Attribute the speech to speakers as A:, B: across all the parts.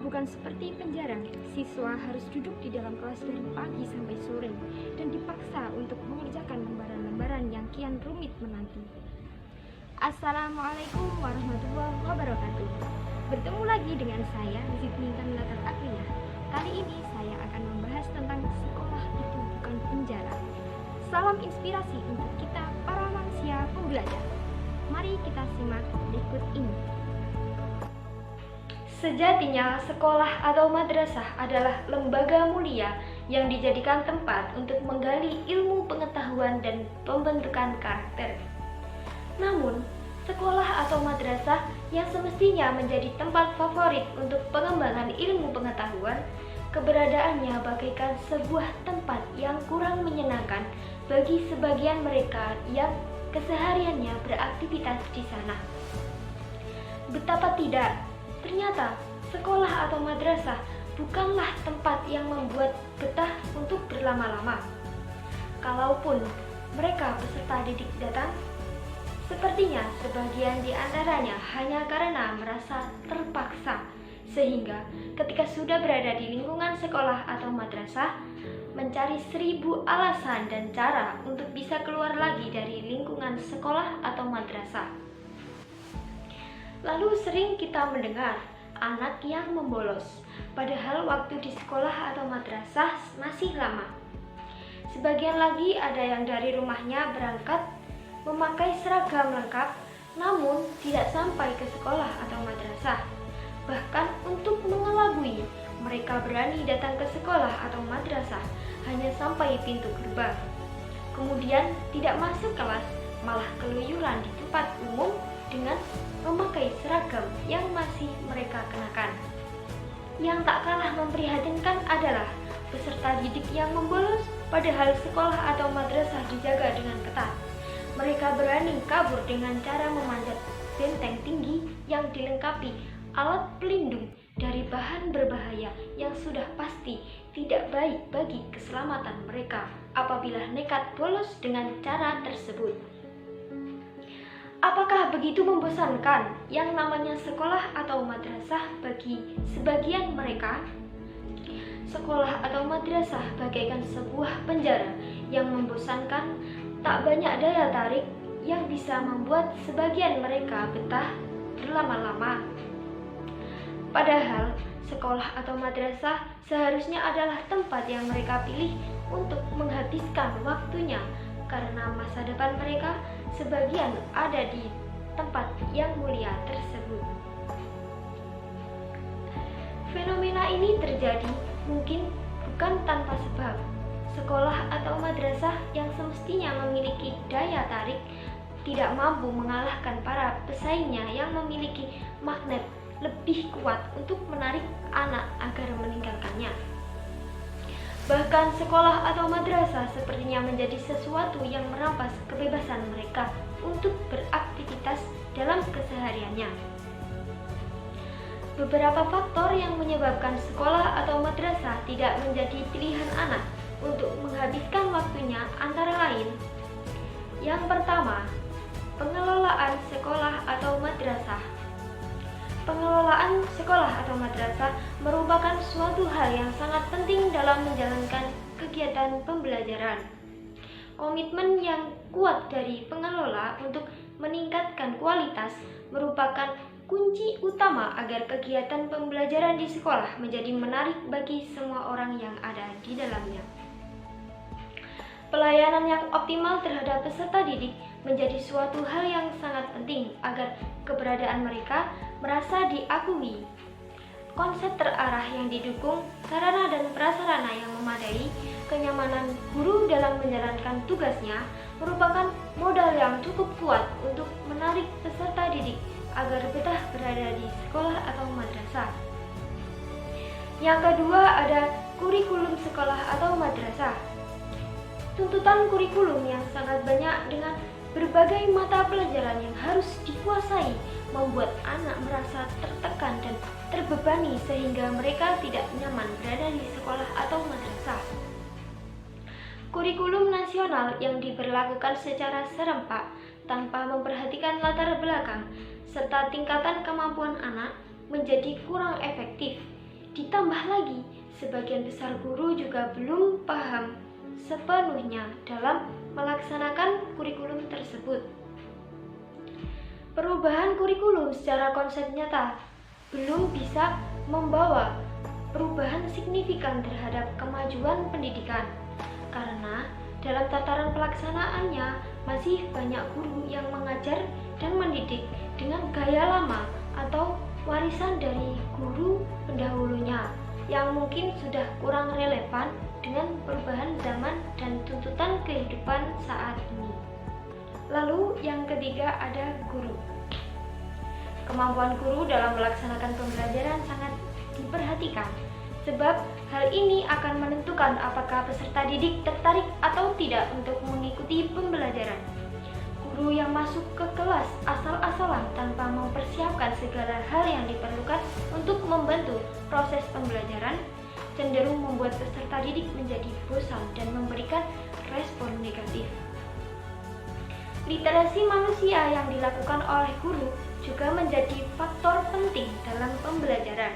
A: bukan seperti penjara. Siswa harus duduk di dalam kelas dari pagi sampai sore dan dipaksa untuk mengerjakan lembaran-lembaran yang kian rumit menanti. Assalamualaikum warahmatullahi wabarakatuh. Bertemu lagi dengan saya, Zidni Kamilata Akriyah. Kali ini saya akan membahas tentang sekolah itu bukan penjara. Salam inspirasi untuk kita para manusia pembelajar. Mari kita simak berikut ini. Sejatinya, sekolah atau madrasah adalah lembaga mulia yang dijadikan tempat untuk menggali ilmu pengetahuan dan pembentukan karakter. Namun, sekolah atau madrasah yang semestinya menjadi tempat favorit untuk pengembangan ilmu pengetahuan, keberadaannya bagaikan sebuah tempat yang kurang menyenangkan bagi sebagian mereka yang kesehariannya beraktivitas di sana. Betapa tidak, ternyata sekolah atau madrasah bukanlah tempat yang membuat betah untuk berlama-lama. Kalaupun mereka peserta didik datang, sepertinya sebagian di antaranya hanya karena merasa terpaksa, sehingga ketika sudah berada di lingkungan sekolah atau madrasah, mencari 1000 alasan dan cara untuk bisa keluar lagi dari lingkungan sekolah atau madrasah. Lalu sering kita mendengar anak yang membolos, padahal waktu di sekolah atau madrasah masih lama. Sebagian lagi ada yang dari rumahnya berangkat memakai seragam lengkap, namun tidak sampai ke sekolah atau madrasah. Bahkan untuk mengelabui, mereka berani datang ke sekolah atau madrasah hanya sampai pintu gerbang. Kemudian tidak masuk kelas, malah keluyuran di tempat umum dengan memakai seragam yang masih mereka kenakan. Yang tak kalah memprihatinkan adalah peserta didik yang membolos, padahal sekolah atau madrasah dijaga dengan ketat. Mereka berani kabur dengan cara memanjat benteng tinggi yang dilengkapi alat pelindung dari bahan berbahaya yang sudah pasti tidak baik bagi keselamatan mereka apabila nekat bolos dengan cara tersebut. Apakah begitu membosankan yang namanya sekolah atau madrasah bagi sebagian mereka? Sekolah atau madrasah bagaikan sebuah penjara yang membosankan, tak banyak daya tarik yang bisa membuat sebagian mereka betah berlama-lama. Padahal, sekolah atau madrasah seharusnya adalah tempat yang mereka pilih untuk menghabiskan waktunya, karena masa depan mereka sebagian ada di tempat yang mulia tersebut. Fenomena ini terjadi mungkin bukan tanpa sebab. Sekolah atau madrasah yang semestinya memiliki daya tarik tidak mampu mengalahkan para pesaingnya yang memiliki magnet lebih kuat untuk menarik anak agar meninggalkannya. Bahkan sekolah atau madrasah sepertinya menjadi sesuatu yang merampas kebebasan mereka untuk beraktivitas dalam kesehariannya. Beberapa faktor yang menyebabkan sekolah atau madrasah tidak menjadi pilihan anak untuk menghabiskan waktunya antara lain: yang pertama, pengelolaan sekolah atau madrasah. Pengelolaan sekolah atau madrasah merupakan suatu hal yang sangat penting dalam menjalankan kegiatan pembelajaran. Komitmen yang kuat dari pengelola untuk meningkatkan kualitas merupakan kunci utama agar kegiatan pembelajaran di sekolah menjadi menarik bagi semua orang yang ada di dalamnya. Pelayanan yang optimal terhadap peserta didik menjadi suatu hal yang sangat penting agar keberadaan mereka merasa diakui. Konsep terarah yang didukung, sarana dan prasarana yang memadai, kenyamanan guru dalam menjalankan tugasnya merupakan modal yang cukup kuat untuk menarik peserta didik agar betah berada di sekolah atau madrasah. Yang kedua ada kurikulum sekolah atau madrasah. Tuntutan kurikulum yang sangat banyak dengan berbagai mata pelajaran yang harus dikuasai membuat anak merasa tertekan dan terbebani sehingga mereka tidak nyaman berada di sekolah atau madrasah. Kurikulum nasional yang diberlakukan secara serempak tanpa memperhatikan latar belakang serta tingkatan kemampuan anak menjadi kurang efektif. Ditambah lagi, sebagian besar guru juga belum paham sepenuhnya dalam melaksanakan kurikulum tersebut. Perubahan kurikulum secara konsep nyata belum bisa membawa perubahan signifikan terhadap kemajuan pendidikan, karena dalam tataran pelaksanaannya masih banyak guru yang mengajar dan mendidik dengan gaya lama atau warisan dari guru pendahulunya yang mungkin sudah kurang relevan dengan perubahan zaman dan tuntutan kehidupan saat ini. Lalu yang ketiga ada guru. Kemampuan guru dalam melaksanakan pembelajaran sangat diperhatikan, sebab hal ini akan menentukan apakah peserta didik tertarik atau tidak untuk mengikuti pembelajaran. Guru yang masuk ke kelas asal-asalan tanpa mempersiapkan segala hal yang diperlukan untuk membantu proses pembelajaran cenderung membuat peserta didik menjadi bosan dan memberikan respon negatif. Literasi manusia yang dilakukan oleh guru juga menjadi faktor penting dalam pembelajaran.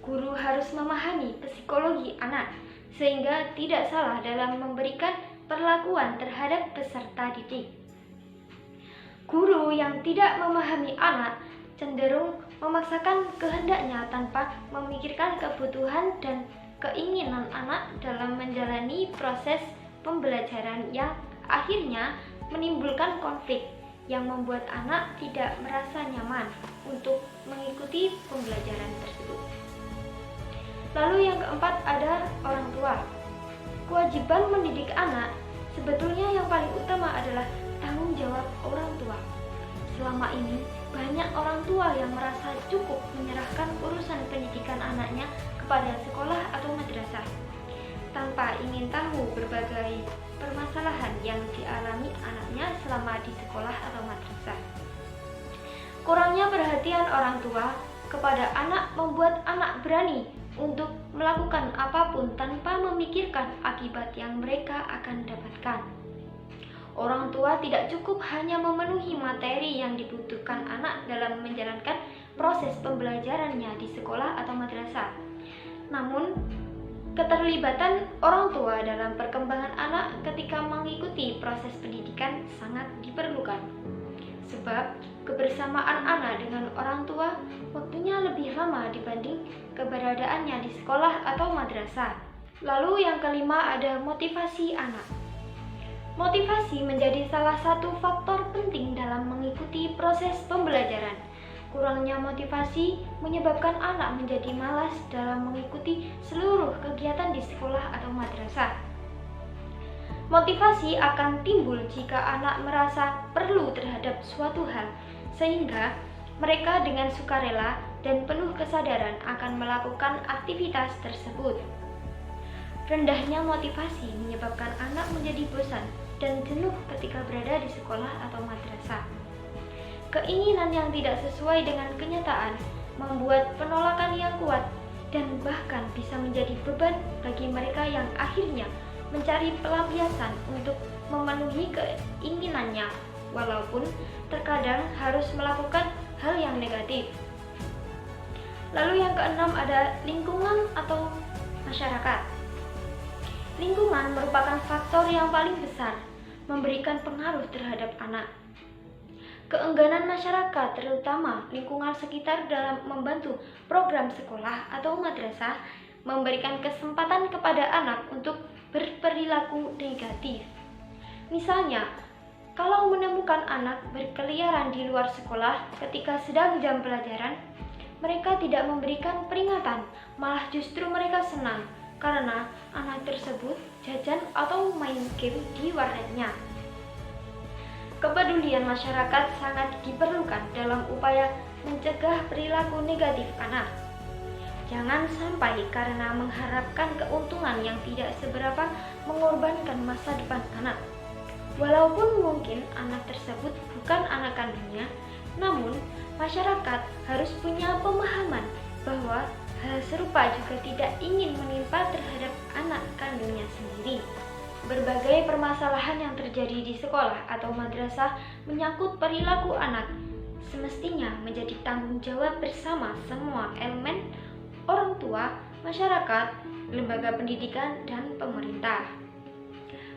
A: Guru harus memahami psikologi anak sehingga tidak salah dalam memberikan perlakuan terhadap peserta didik. Guru yang tidak memahami anak cenderung memaksakan kehendaknya tanpa memikirkan kebutuhan dan keinginan anak dalam menjalani proses pembelajaran yang akhirnya menimbulkan konflik yang membuat anak tidak merasa nyaman untuk mengikuti pembelajaran tersebut. Lalu yang keempat ada orang tua. Kewajiban mendidik anak sebetulnya yang paling utama adalah tanggung jawab orang tua. Selama ini banyak orang tua yang merasa cukup menyerahkan urusan pendidikan anaknya kepada sekolah atau madrasah tanpa ingin tahu berbagai permasalahan yang dialami anaknya selama di sekolah atau madrasah. Kurangnya perhatian orang tua kepada anak membuat anak berani untuk melakukan apapun tanpa memikirkan akibat yang mereka akan dapatkan. Orang tua tidak cukup hanya memenuhi materi yang dibutuhkan anak dalam menjalankan proses pembelajarannya di sekolah atau madrasah. Namun, keterlibatan orang tua dalam perkembangan anak ketika mengikuti proses pendidikan sangat diperlukan. Sebab kebersamaan anak dengan orang tua waktunya lebih lama dibanding keberadaannya di sekolah atau madrasah. Lalu yang kelima ada motivasi anak. Motivasi menjadi salah satu faktor penting dalam mengikuti proses pembelajaran. Kurangnya motivasi menyebabkan anak menjadi malas dalam mengikuti seluruh kegiatan di sekolah atau madrasah. Motivasi akan timbul jika anak merasa perlu terhadap suatu hal, sehingga mereka dengan sukarela dan penuh kesadaran akan melakukan aktivitas tersebut. Rendahnya motivasi menyebabkan anak menjadi bosan dan jenuh ketika berada di sekolah atau madrasah. Keinginan yang tidak sesuai dengan kenyataan membuat penolakan yang kuat dan bahkan bisa menjadi beban bagi mereka yang akhirnya mencari pelampiasan untuk memenuhi keinginannya, walaupun terkadang harus melakukan hal yang negatif. Lalu yang keenam ada lingkungan atau masyarakat. Lingkungan merupakan faktor yang paling besar memberikan pengaruh terhadap anak. Keengganan masyarakat, terutama lingkungan sekitar dalam membantu program sekolah atau madrasah, memberikan kesempatan kepada anak untuk berperilaku negatif. Misalnya, kalau menemukan anak berkeliaran di luar sekolah ketika sedang jam pelajaran, mereka tidak memberikan peringatan, malah justru mereka senang karena anak tersebut jajan atau main game di warnetnya. Kepedulian masyarakat sangat diperlukan dalam upaya mencegah perilaku negatif anak. Jangan sampai karena mengharapkan keuntungan yang tidak seberapa mengorbankan masa depan anak. Walaupun mungkin anak tersebut bukan anak kandungnya, namun masyarakat harus punya pemahaman bahwa hal serupa juga tidak ingin menimpa terhadap anak kandungnya sendiri. Berbagai permasalahan yang terjadi di sekolah atau madrasah menyangkut perilaku anak semestinya menjadi tanggung jawab bersama semua elemen orang tua. tua, masyarakat, lembaga pendidikan, dan pemerintah.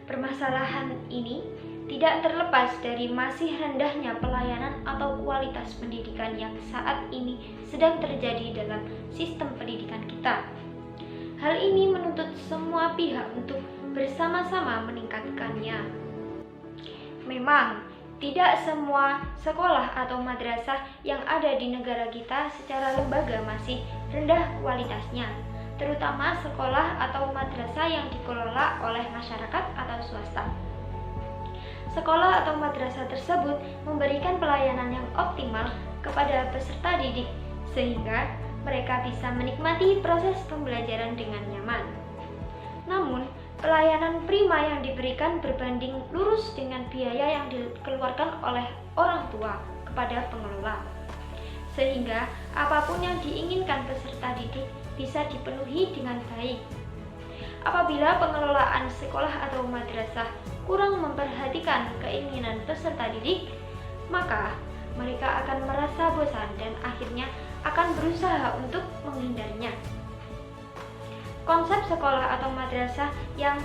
A: Permasalahan ini tidak terlepas dari masih rendahnya pelayanan atau kualitas pendidikan yang saat ini sedang terjadi dalam sistem pendidikan kita. Hal ini menuntut semua pihak untuk bersama-sama meningkatkannya. Memang, tidak semua sekolah atau madrasah yang ada di negara kita secara lembaga masih rendah kualitasnya, terutama sekolah atau madrasah yang dikelola oleh masyarakat atau swasta. Sekolah atau madrasah tersebut memberikan pelayanan yang optimal kepada peserta didik, sehingga mereka bisa menikmati proses pembelajaran dengan nyaman. Namun, pelayanan prima yang diberikan berbanding lurus dengan biaya yang dikeluarkan oleh orang tua kepada pengelola, sehingga apapun yang diinginkan peserta didik bisa dipenuhi dengan baik. Apabila pengelolaan sekolah atau madrasah kurang memperhatikan keinginan peserta didik, maka mereka akan merasa bosan dan akhirnya akan berusaha untuk menghindarinya. Konsep sekolah atau madrasah yang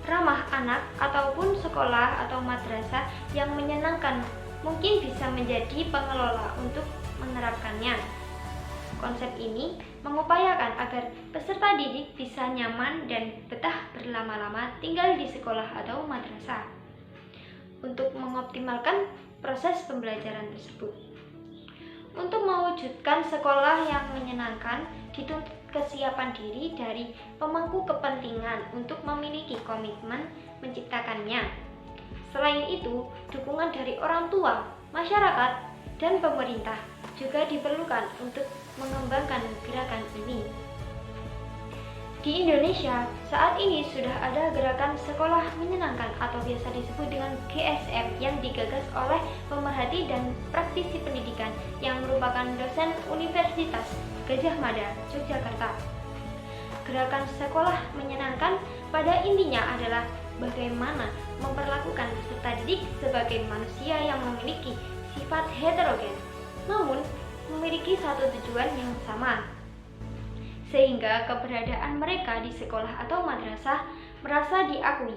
A: ramah anak ataupun sekolah atau madrasah yang menyenangkan mungkin bisa menjadi pengelola untuk menerapkannya. Konsep ini mengupayakan agar peserta didik bisa nyaman dan betah berlama-lama tinggal di sekolah atau madrasah untuk mengoptimalkan proses pembelajaran tersebut. Untuk mewujudkan sekolah yang menyenangkan, dituntut kesiapan diri dari pemangku kepentingan untuk memiliki komitmen menciptakannya. Selain itu, dukungan dari orang tua, masyarakat, dan pemerintah juga diperlukan untuk mengembangkan gerakan ini. Di Indonesia, saat ini sudah ada gerakan sekolah menyenangkan atau biasa disebut dengan GSM yang digagas oleh pemerhati dan praktisi pendidikan yang merupakan dosen Universitas Gadjah Mada, Yogyakarta. Gerakan sekolah menyenangkan pada intinya adalah bagaimana memperlakukan peserta didik sebagai manusia yang memiliki sifat heterogen, namun memiliki satu tujuan yang sama, sehingga keberadaan mereka di sekolah atau madrasah merasa diakui.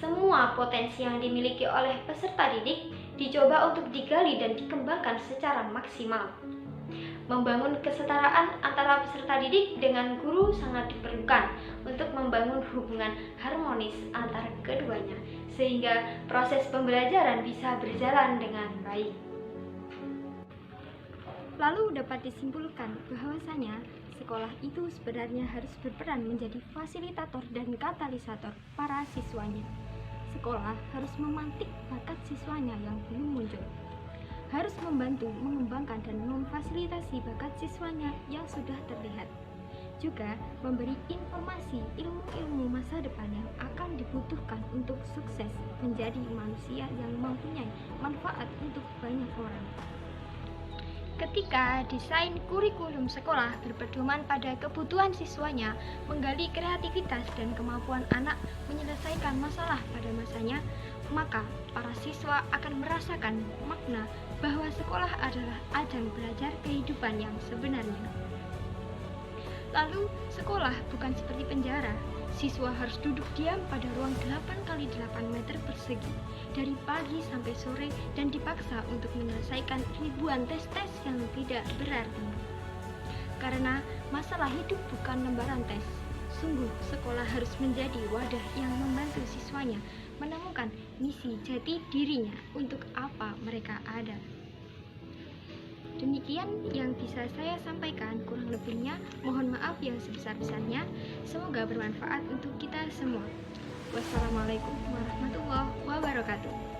A: Semua potensi yang dimiliki oleh peserta didik dicoba untuk digali dan dikembangkan secara maksimal. Membangun kesetaraan antara peserta didik dengan guru sangat diperlukan untuk membangun hubungan harmonis antara keduanya, sehingga proses pembelajaran bisa berjalan dengan baik. Lalu dapat disimpulkan bahwasanya sekolah itu sebenarnya harus berperan menjadi fasilitator dan katalisator para siswanya. Sekolah harus memantik bakat siswanya yang belum muncul, harus membantu mengembangkan dan memfasilitasi bakat siswanya yang sudah terlihat, juga memberi informasi ilmu-ilmu masa depan yang akan dibutuhkan untuk sukses menjadi manusia yang mempunyai manfaat untuk banyak orang. Ketika desain kurikulum sekolah berpedoman pada kebutuhan siswanya, menggali kreativitas dan kemampuan anak menyelesaikan masalah pada masanya, maka para siswa akan merasakan makna bahwa sekolah adalah ajang belajar kehidupan yang sebenarnya. Lalu, sekolah bukan seperti penjara. Siswa harus duduk diam pada ruang 8x8 meter persegi dari pagi sampai sore dan dipaksa untuk menyelesaikan ribuan tes-tes yang tidak berarti. Karena masalah hidup bukan lembaran tes. Sungguh, sekolah harus menjadi wadah yang membantu siswanya menemukan misi jati dirinya untuk apa mereka ada. Demikian yang bisa saya sampaikan, kurang lebihnya mohon maaf yang sebesar-besarnya. Semoga bermanfaat untuk kita semua. Wassalamualaikum warahmatullahi wabarakatuh.